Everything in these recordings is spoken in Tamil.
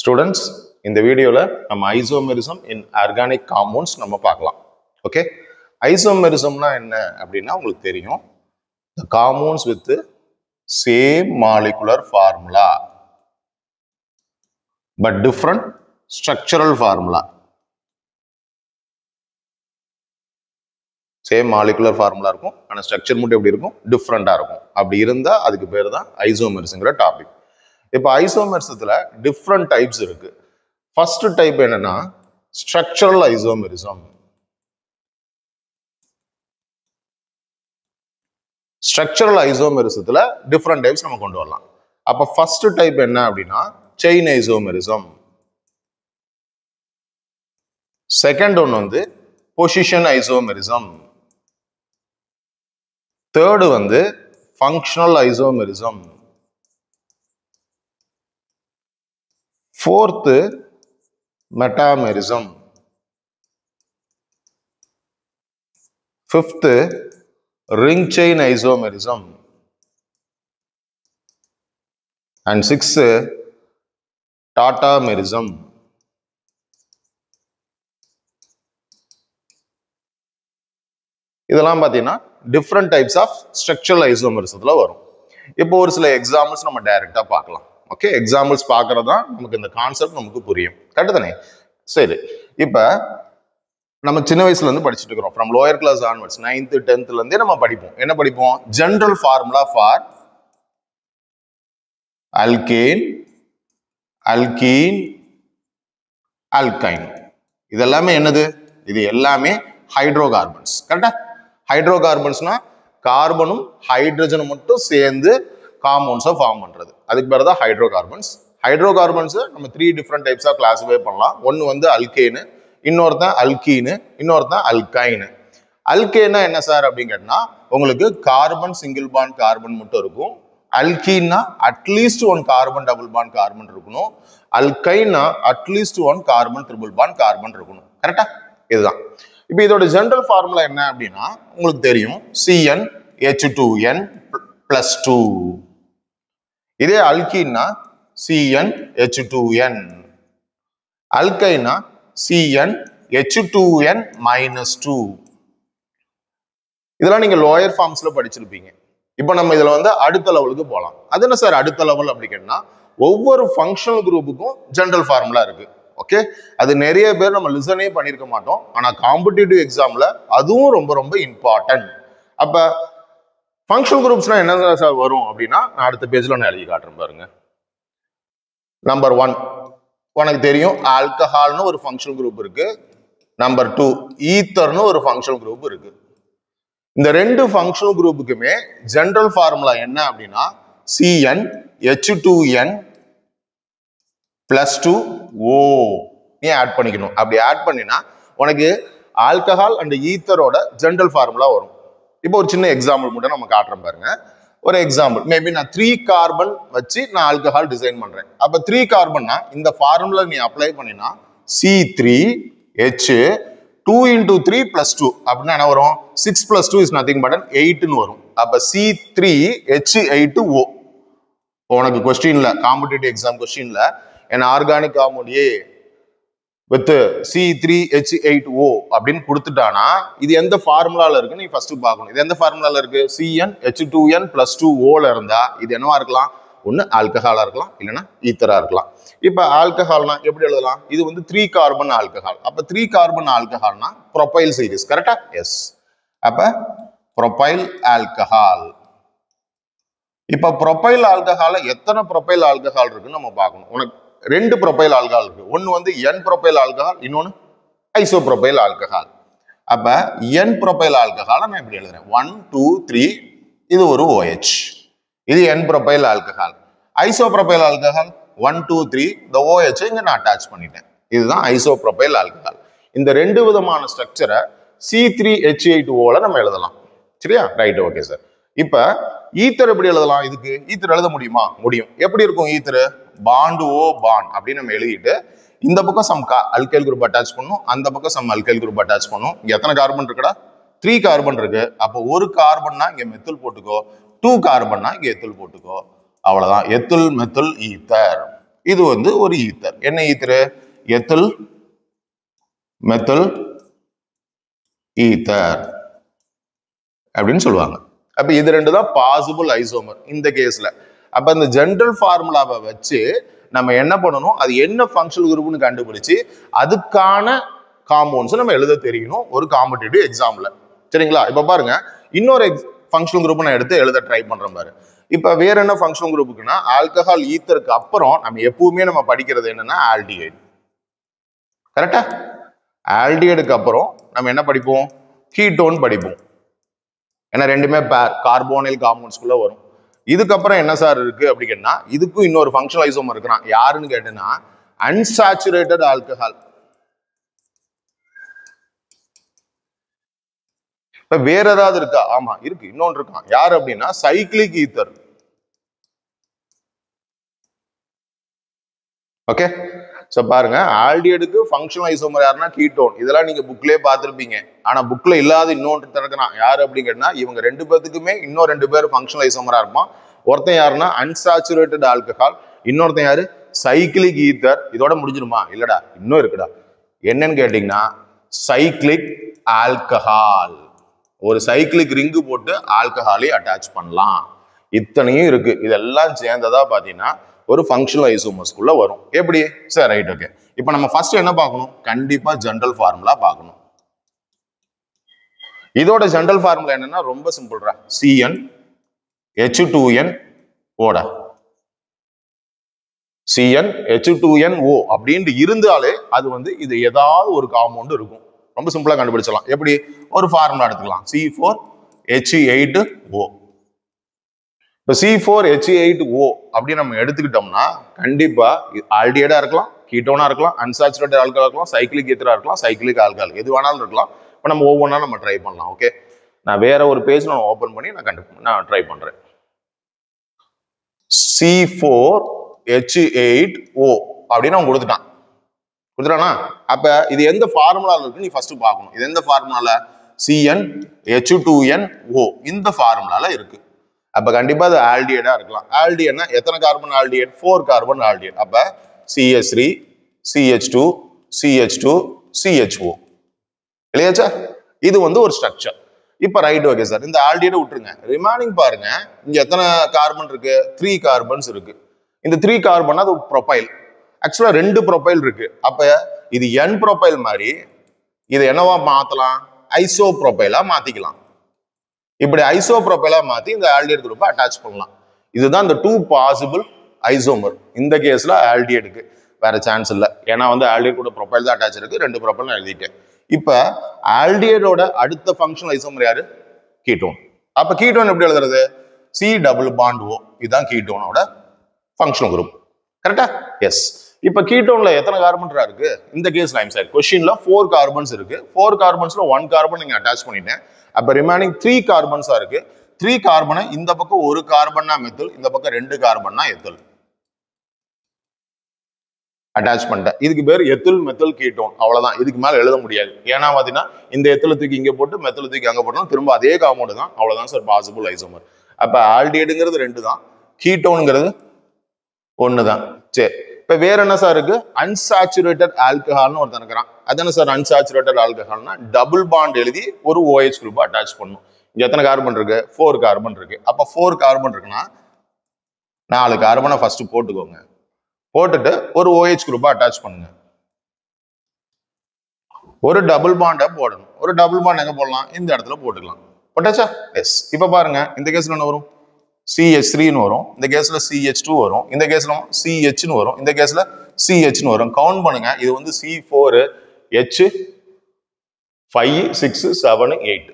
Students, in the video நம்ம isomerism in organic compounds நம்ம பார்க்கலாம். Okay? Isomerism னா என்ன அப்படின்னா உங்களுக்கு தெரியும். The compounds with the same molecular formula but different structural formula. Same molecular formula இருக்கும். ஆனா ஸ்ட்ரக்சர் மட்டும் எப்படி இருக்கும்? டிஃப்ரெண்டா இருக்கும். அப்படி இருந்தா அதுக்கு பேர் தான் ஐசோமெரிசம்ங்கிற டாபிக். இப்போ ஐசோமெரிசத்துல டிஃப்ரெண்ட் டைப்ஸ் இருக்கு. ஃபர்ஸ்ட் டைப் என்னன்னா ஸ்ட்ரக்சரல் ஐசோமெரிசம். ஸ்ட்ரக்சரல் ஐசோமெரிசத்துல டிஃப்ரெண்ட் டைப்ஸ் நம்ம கொண்டு வரலாம். அப்ப ஃபர்ஸ்ட் டைப் என்ன அப்படின்னா செயின் ஐசோமெரிசம். செகண்ட் ஒன் வந்து பொசிஷன் ஐசோமெரிசம். தேர்டு வந்து functional isomerism. fourth metamerism. fifth ring chain isomerism. And sixth tautomerism. இதெல்லாம் பார்த்தீங்கன்னா டிஃப்ரெண்ட் டைப்ஸ் ஆஃப் ஸ்ட்ரக்சரல் ஐசோமெரிசத்துல வரும். இப்போ ஒரு சில எக்ஸாம்பிள்ஸ் நம்ம டைரக்டா பார்க்கலாம். ஓகே, எக்ஸாம்பிள்ஸ் பார்க்கறது தான் நமக்கு இந்த கான்செப்ட் நமக்கு புரியும். கரெக்ட் தானே? சரி, இப்போ நம்ம சின்ன வயசுல இருந்து படிச்சுட்டு இருக்கிறோம். From lower class onwards 9th 10th இருந்தே நம்ம படிப்போம். என்ன படிப்போம்? General formula for alkane, alkene, alkyne. இதெல்லாமே என்னது? இது எல்லாமே ஹைட்ரோ கார்பன்ஸ். கரெக்டா? ஹைட்ரோ கார்பன்ஸ்னா கார்பனும் ஹைட்ரஜனும் மட்டும் சேர்ந்து காம்பவுண்ட்ஸை ஃபார்ம் பண்றது. அதுக்கு பேர் தான் ஹைட்ரோ கார்பன்ஸ். ஹைட்ரோ கார்பன்ஸ் நம்ம 3 டிஃப்ரெண்ட் டைப்ஸா கிளாஸிஃபை பண்ணலாம். ஒன்னு வந்து அல்கேனு, இன்னொருத்தன் அல்கீனு, இன்னொருத்தன் அல்கைனு. அல்கேனா என்ன சார் அப்படின்னு கேட்டா உங்களுக்கு கார்பன் சிங்கிள் பாண்ட் கார்பன் மட்டும் இருக்கும். அல்கீன்னா at least 1 carbon double bond carbon இருக்கணும். அல்கைனா at least 1 carbon triple bond carbon இருக்கணும். கரெக்டா? இதுதான். இப்போ இதோட ஜெனரல் ஃபார்முலா என்ன அப்படின்னா உங்களுக்கு தெரியும், CnH2n + 2. இதே அல்கீன்னா CnH2n, அல்கைனா CnH2n - 2. இதெல்லாம் நீங்க லோயர் ஃபார்ம்ஸ்ல படிச்சிருப்பீங்க. இப்போ நம்ம இதுல வந்து அடுத்த லெவலுக்கு போகலாம். அது என்ன சார் அடுத்த லெவல் அப்படி கேட்டா ஒவ்வொரு ஃபங்க்ஷனல் குரூப்புக்கும் ஜெனரல் ஃபார்முலா இருக்கு. ஓகே, அது நிறைய பேர் நம்ம லிசனே பண்ணிருக்க மாட்டோம். ஆனா காம்படிட்டிவ் எக்ஸாம்ல அதுவும் ரொம்ப ரொம்ப இம்பார்ட்டன்ட். அப்ப ஃபங்க்ஷனல் குரூப்ஸ்னா என்ன சார் வரும் அப்படின்னா நான் அடுத்த பேஜ்ல நான் எழுதி காட்டுறேன் பாருங்க. நம்பர் 1 உனக்கு தெரியும், ஆல்கஹால்னு ஒரு ஃபங்க்ஷனல் குரூப் இருக்கு. நம்பர் 2 ஈத்தர்னு ஒரு ஃபங்க்ஷனல் குரூப் இருக்கு. இந்த ரெண்டு ஃபங்க்ஷனல் குரூப்புக்குமே ஜெனரல் ஃபார்முலா என்ன அப்படின்னா CnH2n + 2O நீ ஆட் பண்ணிக்கணும். அப்படி ஆட் பண்ணினா உனக்கு ஆல்கஹால் அண்ட் ஈத்தரோட ஜெனரல் ஃபார்முலா வரும். இப்போ ஒரு சின்ன எக்ஸாம்பிள் மட்டும் நம்ம காட்டுறோம் பாருங்க. ஒரு எக்ஸாம்பிள், மேபி நான் 3 கார்பன் வச்சு நான் ஆல்கஹால் டிசைன் பண்றேன். அப்ப 3 கார்பன்னா இந்த ஃபார்முலா நீ அப்ளை பண்ணினா C3H 2 × 3 + 2 அப்படின்னா என்ன வரும்? 6 + 2 இஸ் நத்திங் பட் 8ன்னு வரும். அப்ப C3H8O. உனக்கு கொஸ்டின்ல காம்படிட்டிவ் எக்ஸாம் கொஸ்டின்ல an organic compound A with C3H8O அப்படின்னு கொடுத்துட்டானா இது எந்த ஃபார்முலால இருக்கு நீ ஃபர்ஸ்ட் பார்க்கணும். இது எந்த ஃபார்முலால இருக்கு? CnH2n + 2O ல இருந்தா இது என்னவா இருக்கலாம்? ஒன்னு ஆல்கஹாலா இருக்கலாம், இல்லைன்னா ஈத்தரா இருக்கலாம். இப்ப ஆல்கஹால்னா எப்படி எழுதலாம்? இது வந்து 3 கார்பன் ஆல்கஹால். அப்ப 3 கார்பன் ஆல்கஹால்னா ப்ரோபைல் சீரிஸ். கரெக்டா? எஸ். அப்ப ப்ரோபைல் ஆல்கஹால். இப்ப ப்ரோபைல் ஆல்கஹால எத்தனை ப்ரோபைல் ஆல்கஹால் இருக்குன்னு நம்ம பார்க்கணும். உனக்கு 2 ப்ரோபைல் ஆல்கஹால் இருக்கு. ஒன்னு வந்து N ப்ரோபைல் ஆல்கஹால், இன்னொன்னு ஐசோப்ரோபைல் ஆல்கஹால். அப்ப N ப்ரோபைல் ஆல்கஹால நான் இப்படி எழுதுறேன். 1 2 3 இது ஒரு OH. இது N profile alcohol. Isopropyl alcohol 1 2 3 இந்த OH இங்க நான் அட்டாச் பண்ணிட்டேன். இதுதான் ஐசோப்ரோபைல் ஆல்கஹால். இந்த ரெண்டு விதமான ஸ்ட்ரக்சரை C3H8O ல நம்ம எழுதலாம். சரியா? Right, okay sir. இப்ப ஈத்தர் எப்படி எழுதலாம்? இதுக்கு ஈத்தர் எழுத முடியுமா? முடியும். எப்படி இருக்கும் ஈத்தர்? பாண்ட் ஓ பாண்ட் அப்படின்னு நம்ம எழுதிட்டு இந்த பக்கம் சம் அல்கைல் குரூப் அட்டாச் பண்ணும், அந்த பக்கம் சம் அல்கைல் குரூப் அட்டாச் பண்ணும். எத்தனை கார்பன் இருக்குடா? 3 கார்பன் இருக்கு. அப்போ ஒரு கார்பன்னா இங்க மெத்தில் போட்டுக்கோ, 2 கார்பன்னா இங்க எத்தில் போட்டுக்கோ. அவ்வளவுதான். Ethyl methyl ether. இது வந்து ஒரு ஈத்தர். என்ன ஈத்தர்? எத்தில் மெத்தில் ஈத்தர் அப்படின்னு சொல்லுவாங்க. அப்ப இது ரெண்டு தான் பாசிபிள் ஐசோமர் இந்த கேஸ்ல. அப்ப இந்த ஜெனரல் ஃபார்முலாவை வச்சு நம்ம என்ன பண்ணணும், அது என்ன ஃபங்க்ஷனல் குரூப்னு கண்டுபிடிச்சு அதுக்கான காம்பவுண்ட்ஸ் நம்ம எழுத தெரியணும் ஒரு காம்படிட்டிவ் எக்ஸாம்ல. சரிங்களா? இப்ப பாருங்க, இன்னொரு ஃபங்க்ஷனல் குரூப் நான் எடுத்து எழுத ட்ரை பண்றேன் பாரு. இப்ப வேற என்ன ஃபங்க்ஷனல் குரூப்புக்குன்னா, ஆல்கஹால் ஈத்தருக்கு அப்புறம் நம்ம எப்பவுமே நம்ம படிக்கிறது என்னன்னா ஆல்டிஹைட். கரெக்டா? ஆல்டிஹைடுக்கு அப்புறம் நம்ம என்ன படிப்போம்? கீட்டோன் படிப்போம். ஏன்னா ரெண்டுமே கார்போனைல் காம்பவுண்ட்ஸ்குள்ள வரும். இதுக்கப்புறம் என்ன சார் இருக்கு அப்படி கேட்டா, இதுக்கும் இன்னொரு ஃபங்க்ஷனல் ஐசோமர் இருக்கிறான். யாருன்னு கேட்டேன்னா அன்சாச்சுரேட்டட் ஆல்கஹால். இப்ப வேற ஏதாவது இருக்கா? ஆமா இருக்கு, இன்னொன்று இருக்கான். யாரு அப்படின்னா சைக்ளிக் ஈத்தர். ஓகே, சோ பாருங்க, ஆல்டிஹைடுக்கு ஃபங்க்ஷனல் ஐசோமர் யாருன்னா கீட்டோன். இதெல்லாம் நீங்க புக்லயே பார்த்திருப்பீங்க. ஆனா புக்ல இல்லாத இன்னொன்று திறக்கிறான். யாரு அப்படின்னு கேட்டா, இவங்க ரெண்டு பேத்துக்குமே இன்னும் ரெண்டு பேர் ஃபங்க்ஷனல் ஐசோமரா இருப்பான். ஒருத்தன் யாருன்னா அன்சாச்சுரேட்டட் ஆல்கஹால், இன்னொருத்தன் யாரு? Cyclic ether. இதோட முடிஞ்சிருமா? இல்லடா, இன்னும் இருக்குடா. என்னன்னு கேட்டீங்கன்னா சைக்ளிக் ஆல்கஹால். ஒரு சைக்ளிக் ரிங்கு போட்டு ஆல்கஹாலை அட்டாச் பண்ணலாம். இத்தனையும் இருக்கு. இதெல்லாம் சேர்ந்ததா பாத்தீங்கன்னா ஒரு ஃபங்க்ஷனல் ஐசோமர்ஸ்குள்ள வரும். எப்படி? சரி, ரைட், ஓகே. இப்போ நம்ம ஃபர்ஸ்ட் என்ன பார்க்கணும்? கண்டிப்பா ஜெனரல் ஃபார்முலா பார்க்கணும். இதோட ஜெனரல் ஃபார்முலா என்னன்னா ரொம்ப சிம்பிள்ரா. CN H2N ஓட CN H2NO அப்படின்னு இருந்தாலே அது வந்து இது ஏதாவது ஒரு காம்பவுண்ட் இருக்கும். ரொம்ப சிம்பிளா கண்டுபிடிச்சலாம். எப்படி? ஒரு ஃபார்முலா எடுத்துக்கலாம். C4H8O. இப்போ C4H8O அப்படின்னு நம்ம எடுத்துக்கிட்டோம்னா கண்டிப்பா ஆல்டிஹைடா இருக்கலாம், கீட்டோனா இருக்கலாம், அன்சாச்சுரேட்டட் ஆல்கஹால் இருக்கலாம், சைக்ளிக் ஈத்தரா இருக்கலாம், சைக்ளிக் ஆல்கஹால் எது வேணாலும் இருக்கலாம். இப்போ நம்ம ஒவ்வொன்றா நம்ம ட்ரை பண்ணலாம். ஓகே, நான் வேற ஒரு பேஜ் நான் ஓபன் பண்ணி நான் ட்ரை பண்றேன். C4H8O அப்படின்னு அவன் கொடுத்துட்டானா? அப்ப இது எந்த ஃபார்முலால இருக்கு நீ ஃபர்ஸ்ட் பார்க்கணும். இது எந்த ஃபார்முலால? CnH2nO இந்த ஃபார்முலால இருக்கு. அப்ப கண்டிப்பா அது ஆல்டிஹைடா இருக்கலாம். ஆல்டிஹைட்னா எத்தனை கார்பன் ஆல்டிஹைட்? 4 carbon aldehyde. அப்ப CH3 CH2 CH2 CHO. இல்லையாச்சா? இது வந்து ஒரு ஸ்ட்ரக்சர். இப்ப ரைட், ஓகே சார், இந்த ஆல்டிஹைட விட்டுருங்க. ரிமைனிங் பாருங்க, இங்க எத்தனை கார்பன் இருக்கு? 3 கார்பன்ஸ் இருக்கு. இந்த 3 கார்பன் அது ப்ரொபைல். ஆக்சுவலா 2 ப்ரொபைல் இருக்கு. அப்ப இது N ப்ரொபைல் மாதிரி இதை என்னவா மாத்தலாம்? ஐசோ ப்ரொபைலா மாத்திக்கலாம். இப்படி ஐசோ ப்ரொபைலா மாத்தி இந்த ஆல்டிஹைட் குரூப்பை அட்டாச் பண்ணலாம். இதுதான் இந்த 2 பாசிபிள் ஐசோமர். இந்த கேஸ்ல ஆல்டிஹைடுக்கு வேற சான்ஸ் இல்லை. ஏன்னா வந்து ஆல்டிஹைட் கூட ப்ரொபைல் தான் அட்டாச் இருக்கு. 2 ப்ரொபைல் நான் எழுதிட்டேன். இப்ப ஆல்டிஹைடோட அடுத்த ஃபங்க்ஷனல் ஐசோமர் யாரு? கீட்டோன். அப்ப கீட்டோன் எப்படி எழுதுறது? C+O. இதுதான் கீட்டோனோட ஃபங்க்ஷனல் குரூப். கரெக்டா? எஸ். இப்ப கீட்டோன்ல எத்தனை கார்பன் இருக்கு? இந்த கேஸ்ல ஐம் சார் क्वेश्चनல 4 கார்பன்ஸ் இருக்கு. 4 கார்பன்ஸ்ல 1 கார்பன் நீங்க அட்டாச் பண்ணிட்டேன். அப்ப ரிமைனிங் 3 கார்பன்ஸா இருக்கு. 3 கார்பனை இந்த பக்கம் ஒரு கார்பன்னா மெத்தில், இந்த பக்கம் 2 கார்பன்னா எத்தில் அட்டாச் பண்ணிட்டேன். இதுக்கு பேர் எத்தில் மெத்தில் கீட்டோன். அவ்வளவுதான். இதுக்கு மேல எழுத முடியாது. ஏன்னா பாத்தீங்கன்னா இந்த எத்தில் தூக்கி இங்க போட்டு மெத்தில் தூக்கி அங்க போட்டோம், திரும்ப அதே காம்பவுண்ட் தான். அவ்வளவுதான் சார் பாசிபிள் ஐசோமர். அப்ப ஆல்டிஹைடுங்கிறது 2 தான், கீட்டோனுங்கிறது 1 தான். சரி, இப்ப வேற என்ன சார் இருக்கு? அன்சாச்சுரேட்டட் ஆல்கஹால்னு ஒருத்தன் இருக்கிறான். அது என்ன சார் அன்சாச்சுரேட்டட் ஆல்கஹால்னா? டபுள் பாண்ட் எழுதி ஒரு OH குரூப் அட்டாச் பண்ணும். இங்க எத்தனை கார்பன் இருக்கு? 4 கார்பன் இருக்கு. அப்ப 4 கார்பன் இருக்குன்னா 4 கார்பனை ஃபர்ஸ்ட் போட்டுக்கோங்க. போட்டுட்டு ஒரு OH குரூப்பை அட்டாச் பண்ணுங்க. ஒரு டபுள் பாண்டை போடணும். ஒரு டபுள் பாண்ட் எங்க போடலாம்? இந்த இடத்துல போட்டுக்கலாம். போட்டாச்சா? எஸ். இப்ப பாருங்க, இந்த கேஸ்ல என்ன வரும்? CH3ன்னு வரும். இந்த கேஸ்ல CH2 வரும். இந்த கேஸ்ல CHன்னு வரும். இந்த கேஸ்ல CHன்னு வரும். கவுண்ட் பண்ணுங்க. இது வந்து C4H5 6 7 8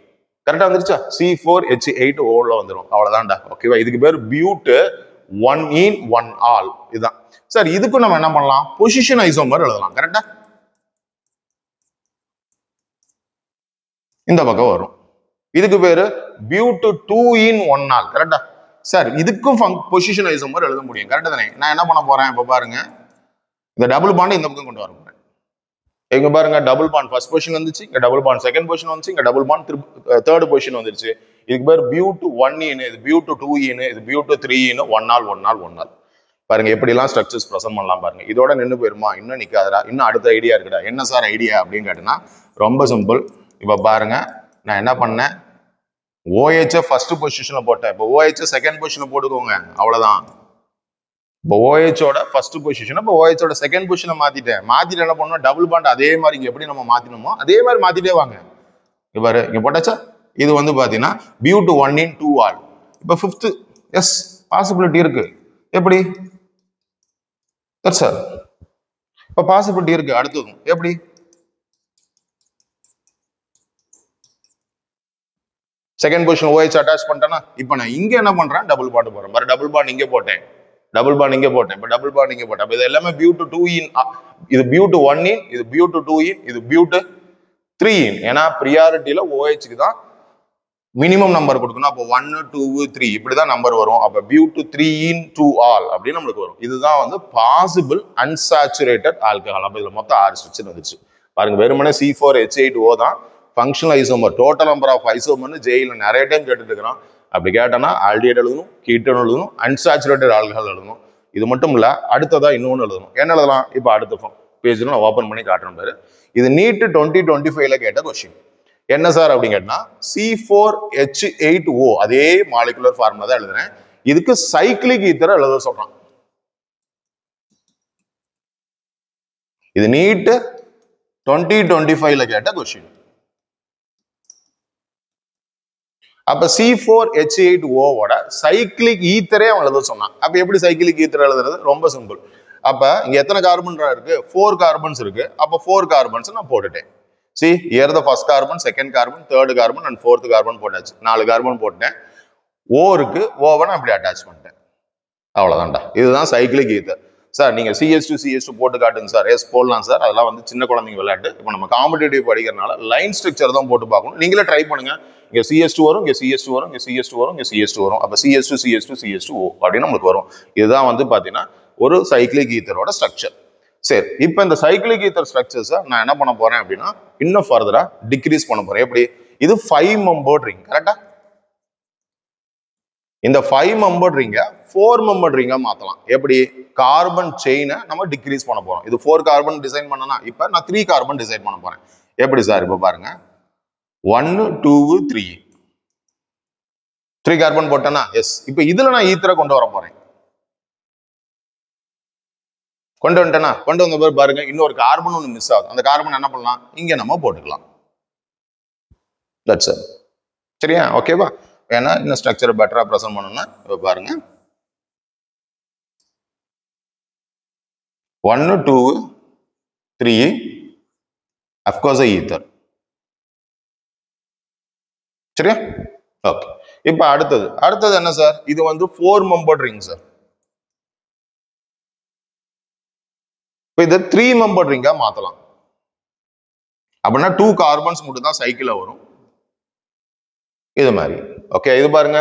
கரெக்டா வந்துருச்சா? C4H8O வந்துடும். அவ்வளவுதான்டா. ஓகேவா? இதுக்கு பேர் பியூட் 1 in 1 all. இதுதான் சார். இதுக்கும் நம்ம என்ன பண்ணலாம்? பொசிஷன் ஐசோமர் எழுதலாம். கரெக்டா? இந்த பக்கம் வரும். இதுக்கு பேரு பியூட் 2 in 1 all. கரெக்டா சார்? இதுக்கும் பொசிஷன் ஐசோமர் எழுத முடியும். கரெக்டா தானே? நான் என்ன பண்ண போறேன் இப்ப பாருங்க, இந்த டபுள் பாண்ட் இந்த பக்கம் கொண்டு வர போறேன். எங்க பாருங்க, டபுள் பாண்ட் ஃபர்ஸ்ட் பொசிஷன் வந்துச்சு, இங்க டபுள் பாண்ட் செகண்ட் பொசிஷன் வந்துச்சு, இங்க டபுள் பாண்ட் தேர்ட் பொசிஷன் வந்துருச்சு. இதுக்கு பேர் பியூட் 1 in, இது பியூட் 2 in, இது பியூட் 3 in, 1 all 1 all 1 all. பாருங்க எப்படிலாம் ஸ்ட்ரக்சர்ஸ் ப்ரெசென்ட் பண்ணலாம் பாருங்க. இதோட நின்று போயிருமா? இன்னும் நிற்காதடா, இன்னும் அடுத்த ஐடியா இருக்குடா. என்ன சார் ஐடியா அப்படின்னு கேட்டீங்கன்னா ரொம்ப சிம்பிள். இப்போ பாருங்க, நான் என்ன பண்ணேன், OH ஃபர்ஸ்ட் பொசிஷன்ல போட்டேன். இப்போ OH செகண்ட் பொசிஷன்ல போட்டுக்கோங்க, அவ்வளவுதான். இப்போ OH ஃபர்ஸ்ட் பொசிஷன், இப்போ OH செகண்ட் பொசிஷன்ல மாத்திட்டு என்ன பண்ணணும், டபுள் பாண்ட் அதே மாதிரி இங்க எப்படி நம்ம மாத்தினோமோ அதே மாதிரி மாத்திட்டே வாங்க. இவ்வாறு இங்க போட்டாச்சா? இது வந்து பாத்தீங்கன்னா பியூட் 1 in 2 ஆல். இப்போ ஃபிஃப்த் எஸ் பாசிபிலிட்டி இருக்கு. எப்படி சார்? இப்ப பாசிபிலிட்டி இருக்கு. அடுத்ததும் எப்படி? செகண்ட் பொசிஷன் OH அட்டாச் பண்ணிட்டேன்னா இப்போ நான் இங்க என்ன பண்றேன், டபுள் பாண்ட் போறேன். பாரு, டபுள் பாண்ட் இங்க போட்டேன், டபுள் பாண்ட் இங்க போட்டேன், இப்போ டபுள் பாண்ட் இங்க போட்டேன். இது எல்லாமே பியூட் 2 in. இது பியூட் 1 in, இது பியூட் 2 in, இது பியூட் 3 in. ஏன்னா ப்ரியாரிட்டியில OH தான் மினிமம் நம்பர் கொடுக்கணும். அப்போ 1 2 3 இப்படிதான் நம்பர் வரும். அப்ப பியூட் 3 in 2 ஆல் அப்படின்னு நம்மளுக்கு வரும். இதுதான் வந்து பாசிபிள் அன்சாச்சுரேட்டட் ஆல்கஹால். அப்ப இதுல மொத்தம் 6 ஸ்ட்ரக்சர் வந்துச்சு பாருங்க. வெறுமனே C4H8O தான் functional isomer. Total number of ஐசோமர்னு ஜெயில நிறைய டைம் கேட்டுட்டு இருக்கிறோம். அப்படி கேட்டோம்னா ஆல்டிஹைட் எழுதணும், கீட்டோன் எழுதணும், அன்சாச்சுரேட்டட் ஆல்கஹால் எழுதணும். இது மட்டும் இல்ல, அடுத்ததா இன்னொன்னு எழுதணும். என்ன எழுதலாம்? இப்போ அடுத்த பேஜ்ல நான் ஓபன் பண்ணி காட்டுறேன் பாரு. இது நீட் 2025ல கேட்ட கொஸ்டின். என்ன சார் அப்படின்னு கேட்டா C4H8O அதே மாலிகுலர் ஃபார்முலா தான் எழுதுறேன். இதுக்கு சைக்கிளிக் ஈத்தர் எழுத சொல்றான். இது நீட் 2025ல கேட்ட கொஸ்டின். அப்ப C4H8O ஓட சைக்கிளிக் ஈத்தரே அவன் எழுத சொன்னான். அப்ப எப்படி சைக்கிளிக் ஈத்தர் எழுதுறது? ரொம்ப சிம்பிள். அப்ப இங்க எத்தனை கார்பன் இருக்கு? 4 கார்பன்ஸ் இருக்கு. அப்ப 4 கார்பன்ஸ் நான் போட்டுட்டேன். See, here the first carbon, second carbon, third carbon and fourth carbon போட்டாச்சு. 4 கார்பன் போட்டேன். O இருக்கு, ஓவன் அப்படி அட்டாச் பண்ணிட்டேன். அவ்வளவுதான்டா. இதுதான் சைக்கிளிக் ஈத்தர். சார் நீங்க CH2 போட்டு காட்டுங்க சார். எஸ் போடலாம் சார். அதெல்லாம் வந்து சின்ன குழந்தைங்க விளையாட்டு. இப்போ நம்ம காம்படிட்டிவ் படிக்கிறனால லைன் ஸ்ட்ரக்சர் தான் போட்டு பார்க்கணும். நீங்களே ட்ரை பண்ணுங்க. இங்க CH2 வரும், இங்க CH2 வரும், இங்க CH2 வரும், இங்க CH2 வரும். அப்ப CH2 அப்படின்னு நம்மளுக்கு வரும். இதுதான் வந்து பாத்தீங்கன்னா ஒரு சைக்கிளிக் ஈத்தரோட ஸ்ட்ரக்சர். சரி, இப்போ இந்த சைக்கிளிக் ஈத்தர் ஸ்ட்ரக்சர்ஸை நான் என்ன பண்ண போறேன் அப்படின்னா இன்னும் ஃபர்தரா டிக்ரீஸ் பண்ண போறேன். எப்படி? இது 5 மெம்பர்ட் ரிங், கரெக்டா? இந்த 5 மெம்பர்ட் ரிங்க 4 மெம்பர்ட் ரிங்கா மாத்தலாம். எப்படி? கார்பன் செயினை நம்ம டிக்ரீஸ் பண்ண போறோம். இது 4 கார்பன் டிசைன் பண்ணனா இப்போ நான் 3 கார்பன் டிசைன் பண்ண போறேன். எப்படி சார்? இப்போ பாருங்க 1 2 3 கார்பன் போட்டேன்னா எஸ். இப்போ இதுல நான் ஈத்தரை கொண்டு வர போறேன். கொண்டு வந்துட்டேன்னா கொண்டு வந்த பிறகு பாருங்க இன்னொரு கார்பன் ஒன்று மிஸ் ஆகுது. அந்த கார்பன் என்ன பண்ணலாம்? இங்க நம்ம போட்டுக்கலாம். That's it. சரியா? ஓகேவா? ஏன்னா இந்த ஸ்ட்ரக்சரை பெட்டரா ப்ரெசென்ட் பண்ணணும்னா இப்போ பாருங்க 1 2 3 அஃப்கோர்ஸ் ஈத்தர். சரியா? ஓகே. இப்போ அடுத்தது என்ன சார்? இது வந்து 4 மெம்பர்ட் ரிங் சார். இப்போ இதை 3 மெம்பர்ட் ரிங்கா மாத்தலாம். அப்படின்னா 2 கார்பன்ஸ் மட்டும் தான் சைக்கிள்ல வரும். இது மாதிரி. ஓகே, இது பாருங்க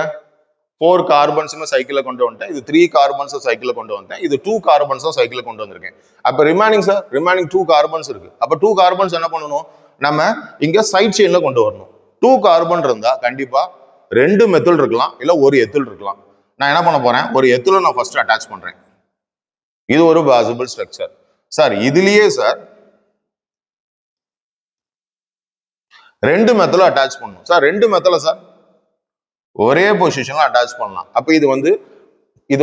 4 கார்பன்ஸுமே சைக்கிள்ல கொண்டு வந்துட்டேன். இது 3 கார்பன்ஸ் சைக்கிள்ல கொண்டு வந்தேன். இது 2 கார்பன்ஸும் சைக்கிள்ல கொண்டு வந்திருக்கேன். அப்ப ரிமைனிங் 2 கார்பன்ஸ் இருக்கு. அப்ப 2 கார்பன்ஸ் என்ன பண்ணணும்? நம்ம இங்க சைட் செயின்ல கொண்டு வரணும். 2 கார்பன் இருந்தா கண்டிப்பா 2 மெத்தில் இருக்கலாம், இல்ல ஒரு எத்தில் இருக்கலாம். நான் என்ன பண்ண போறேன்? ஒரு எத்தில நான் ஃபர்ஸ்ட் அட்டாச் பண்றேன். இது ஒரு பாசிபிள் ஸ்ட்ரக்சர். சார் இதுலயே சார் 2 மெத்தல அட்டாச் பண்ணணும். சார் 2 மெத்தல சார் ஒரே பொசிஷன்ல அட்டாச் பண்ணலாம். அப்ப இது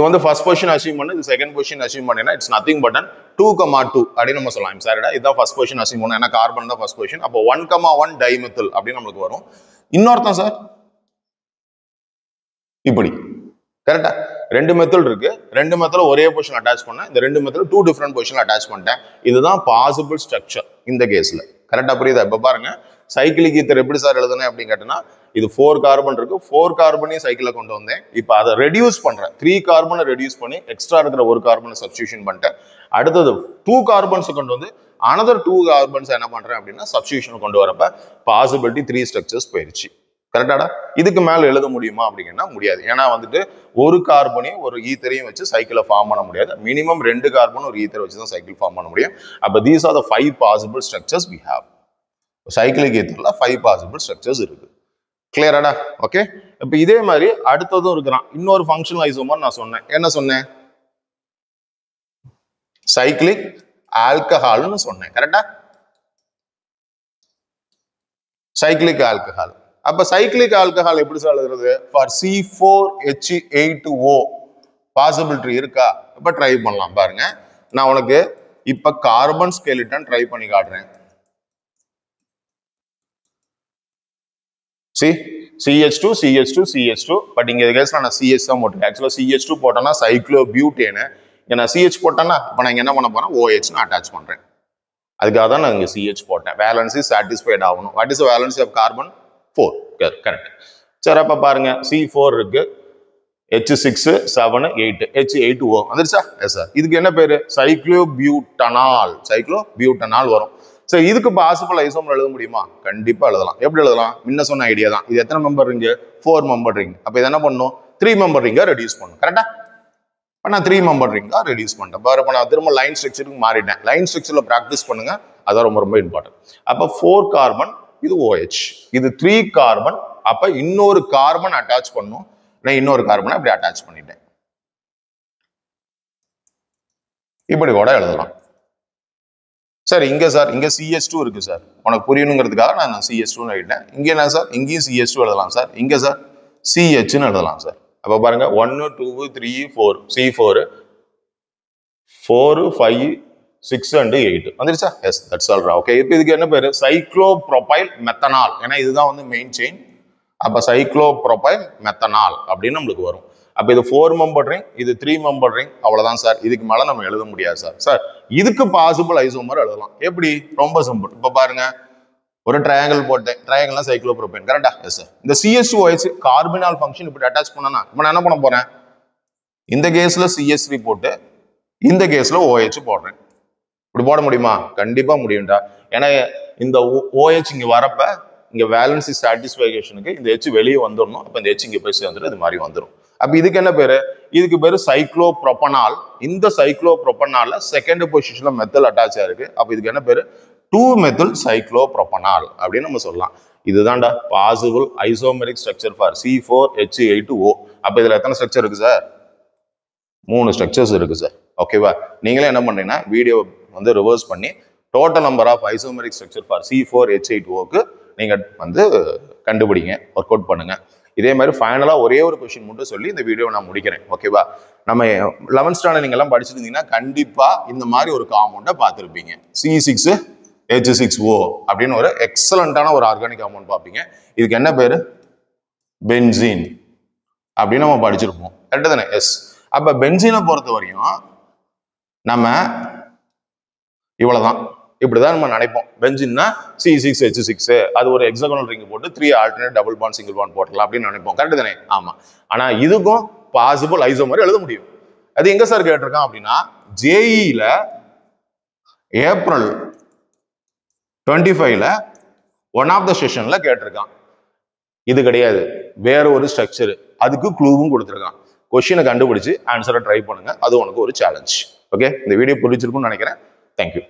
வந்து ஃபர்ஸ்ட் பொசிஷன் அசீவ் பண்ணு, இது செகண்ட் பொசிஷன் அசீவ் பண்ணினா இட்ஸ் நதிங் பட் 2,2 அப்படின்னு நம்ம சொல்லலாம். சார் இதான் ஃபர்ஸ்ட் பொசிஷன் அசீவ் பண்ணணும். ஏன்னா கார்பன் தான் ஃபர்ஸ்ட் பொசிஷன். அப்போ 1,1 டைமெத்தில் அப்படின்னு நம்மளுக்கு வரும். இன்னொருத்தன் சார் இப்படி கரெக்டா 2 மெத்தல் இருக்கு. 2 மெத்தல ஒரே பொசிஷன் அட்டாச் பண்ண, இந்த 2 மெத்தல 2 டிஃபரெண்ட் பொசிஷன் அட்டாச் பண்ணிட்டேன். இதுதான் பாசிபிள் ஸ்ட்ரக்சர் இந்த கேஸ்ல. கரெக்டா புரியுதா? இப்ப பாருங்க சைக்கிளிக் ஈத்தர் எப்படி சார் எழுதுனேன் அப்படின்னு கேட்டேன்னா இது 4 கார்பன் இருக்கு. 4 கார்பனையும் சைக்கிள கொண்டு வந்தேன். இப்போ அதை ரெடியூஸ் பண்றேன். 3 கார்பனை ரெடியூஸ் பண்ணி எக்ஸ்ட்ரா இருக்கிற ஒரு கார்பனை சப்ஸ்டியூஷன் பண்ணிட்டேன். அடுத்தது 2 கார்பன்ஸ் கொண்டு வந்து அனதர் 2 கார்பன்ஸ் என்ன பண்றேன் அப்படின்னா சப்ஸ்டியூஷன் கொண்டு வரப்ப பாசிபிலிட்டி 3 ஸ்ட்ரக்சர்ஸ் போயிருச்சு. கரெக்டாடா? இதுக்கு மேல எழுத முடியுமா அப்படின்னா முடியாது. ஏன்னா வந்துட்டு ஒரு கார்பனையும் ஒரு ஈத்தரையும் வச்சு சைக்கிளை ஃபார்ம் பண்ண முடியாது. மினிமம் 2 கார்பன் ஒரு ஈத்தரை வச்சு தான் சைக்கிள் ஃபார்ம் பண்ண முடியும். அப்ப these are the 5 possible structures we have. Cyclic ஈத்தர்ல 5 பாசிபிள் ஸ்ட்ரக்சர்ஸ் இருக்கு. கிளியராடா? ஓகே. இப்ப இதே மாதிரி அடுத்ததும் இருக்கிறான். இன்னொரு ஃபங்க்ஷனல் ஐசோமர் நான் சொன்னேன். என்ன சொன்னேன்? சைக்ளிக் ஆல்கஹால்னு சொன்னேன். கரெக்டா? Cyclic alcohol. அப்ப சைக்ளிக் ஆல்கஹால் எப்படி சார் எழுதுறது? ஃபார் C4H8O பாசிபிலிட்டி இருக்கா? இப்ப ட்ரை பண்ணலாம் பாருங்க. நான் உனக்கு இப்ப கார்பன் ஸ்கெலிட்டன் ட்ரை பண்ணி காட்டுறேன். CH2 CH2 CH2 பட் இங்க கேஸ்ல நான் CH தான் போட்டேன். ஆக்சுவலா CH2 போட்டேன்னா சைக்ளோபியூட்டேன். நான் CH போட்டேன்னா இப்ப நான் என்ன பண்ண போறேன்? OH அட்டாச் பண்றேன். அதுக்காக தான் நான் இங்க CH போட்டேன். வேலன்சி சாட்டிஸ்ஃபைட் ஆகணும். What is the valency of carbon? 4. Correct. சரி அப்ப பாருங்க C4 இருக்கு, H6 7 8 H8O வந்துருச்சா? Yes sir. இதுக்கு என்ன பேரு? சைக்ளோபியூட்டனால். சைக்ளோபியூட்டனால் வரும். சரி இதுக்கு பாசிபிள் ஐசோமர் எழுத முடியுமா? கண்டிப்பா எழுதலாம். எப்படி எழுதலாம்? முன்ன சொன்ன ஐடியா தான். இது எத்தனை மெம்பர் ரிங்? 4 member ring. அப்ப இது என்ன பண்ணும்? 3 மெம்பர் ரிங்கா ரெடியூஸ் பண்ணும். கரெக்டா? நான் 3 மெம்பர் ரிங்கா ரெடியூஸ் பண்ணிட்டேன். பாரு இப்ப நான் திரும்ப லைன் ஸ்ட்ரக்சருக்கு மாறிட்டேன். லைன் ஸ்ட்ரக்சர்ல பிராக்டிஸ் பண்ணுங்க. அதான் ரொம்ப ரொம்ப இம்பார்ட்டன்ட். அப்ப 4 கார்பன், இது OH, இது 3 கார்பன். அப்ப இன்னொரு கார்பன் அட்டாச் பண்ணும். நான் இன்னொரு கார்பனை அப்படி அட்டாச் பண்ணிட்டேன். இப்படி கூட எழுதலாம். சார் இங்க சார் இங்க CH2 இருக்கு சார். உனக்கு புரியணுங்கிறதுக்காக நான் CH2 எழுதிட்டேன். இங்க என்ன சார்? இங்கேயும் CH2 எழுதலாம் சார். இங்க சார் CHன்னு எழுதலாம் சார். அப்ப பாருங்க 1 2 3 4 C4 4 5 6 and 8 வந்துருச்சா? Yes that's all. ஓகே இப்போ இதுக்கு என்ன பேரு? சைக்ளோப்ரோபைல் மெத்தனால். ஏன்னா இதுதான் வந்து மெயின் செயின். அப்ப சைக்ளோப்ரோபைல் மெத்தனால் அப்படின்னு நம்மளுக்கு வரும். அப்ப இது 4 மெம்பர் ரிங், இது 3 மெம்பர் ரிங். அவ்வளவுதான் சார். இதுக்கு மேல நம்ம எழுத முடியாது சார். சார் இதுக்கு பாசிபிள் ஐசோமர் எழுதலாம். எப்படி? ரொம்ப சிம்பிள். இப்ப பாருங்க ஒரு ட்ரையாங்கிள் போட்டேன். ட்ரையாங்கிள்னா சைக்ளோப்ரோபேன். கரெக்டா? Yes sir. இந்த CH2OH கார்பினால் ஃபங்க்ஷன் இப்படி அட்டாச் பண்ணனா இப்ப நான் என்ன பண்ண போறேன்? இந்த கேஸ்ல CH3 போட்டு இந்த கேஸ்ல OH போடுறேன். இப்படி போட முடியுமா? கண்டிப்பா முடியும்டா. ஏன்னா இந்த OH இங்க வரப்ப இங்க வேலன்சி சாட்டிஸ்ஃபைகேஷனுக்கு இந்த H வெளியே வந்துடணும். அப்ப இந்த H இங்க போய் சேர்ந்துடும். இது மாதிரி வந்துடும். அப்ப இதுக்கு என்ன பேரு? இதுக்கு பேரு சைக்ளோப்ரோபனால். இந்த சைக்ளோப்ரோபனால்ல செகண்ட் பொசிஷன்ல மெத்தல் அட்டாச் ஆயிருக்கு. அப்ப இதுக்கு என்ன பேரு? 2 மெத்தில் சைக்ளோப்ரோபனால் அப்படின்னு நம்ம சொல்லலாம். இதுதான்டா possible isomeric structure for C4H8O. அப்ப இதுல எத்தனை ஸ்ட்ரக்சர் இருக்கு சார்? 3 ஸ்ட்ரக்சர்ஸ் இருக்கு சார். ஓகேவா? நீங்களே என்ன பண்றீங்கன்னா வீடியோ வந்து ரிவர்ஸ் பண்ணி total number of isomeric structure for C4H8Oக்கு நீங்க வந்து கண்டுபிடிங்க, ஒர்க் அவுட் பண்ணுங்க. இதே மாதிரி ஃபைனலா ஒரே ஒரு கொஸ்டின் மட்டும் சொல்லி இந்த வீடியோ நான் முடிக்கிறேன். ஓகேவா? நம்ம 11th ஸ்டாண்டர்ட் நீங்க எல்லாம் படிச்சிருந்தீங்கன்னா கண்டிப்பா இந்த மாதிரி ஒரு காம்பவுண்டை பார்த்துருப்பீங்க. C6H6O அப்படின்னு ஒரு எக்ஸலண்டான ஒரு ஆர்கானிக் காம்பவுண்ட் பார்ப்பீங்க. இதுக்கு என்ன பேரு? பென்சீன் அப்படின்னு நம்ம படிச்சிருப்போம். கரெக்ட் தானே? எஸ். அப்ப பென்சீனை பொறுத்த வரையும் நம்ம இவ்வளவுதான், இப்படிதான் நம்ம நினைப்போம். பென்சீன்னா C6H6 அது ஒரு ஹெக்ஸாகனல் ரிங் போட்டு 3 alternate double bond single bond போடலாம் அப்படின்னு நினைப்போம். கரெக்ட் தானே? ஆமா. ஆனா இதுக்கும் பாசிபிள் ஐசோமர் எழுத முடியும். அது எங்க சார் கேட்டிருக்கான் அப்படின்னா JEல ஏப்ரல் 25ல ஒன் ஆஃப் த செஷன்ல கேட்டிருக்கான். இது கிடையாது, வேற ஒரு ஸ்ட்ரக்சர். அதுக்கு க்ளூவும் கொடுத்துருக்கான். கொஸ்டினை கண்டுபிடிச்சு ஆன்சரை ட்ரை பண்ணுங்க. அது உனக்கு ஒரு சேலஞ்ச். ஓகே, இந்த வீடியோ பிடிச்சிருக்கும்னு நினைக்கிறேன். தேங்க்யூ.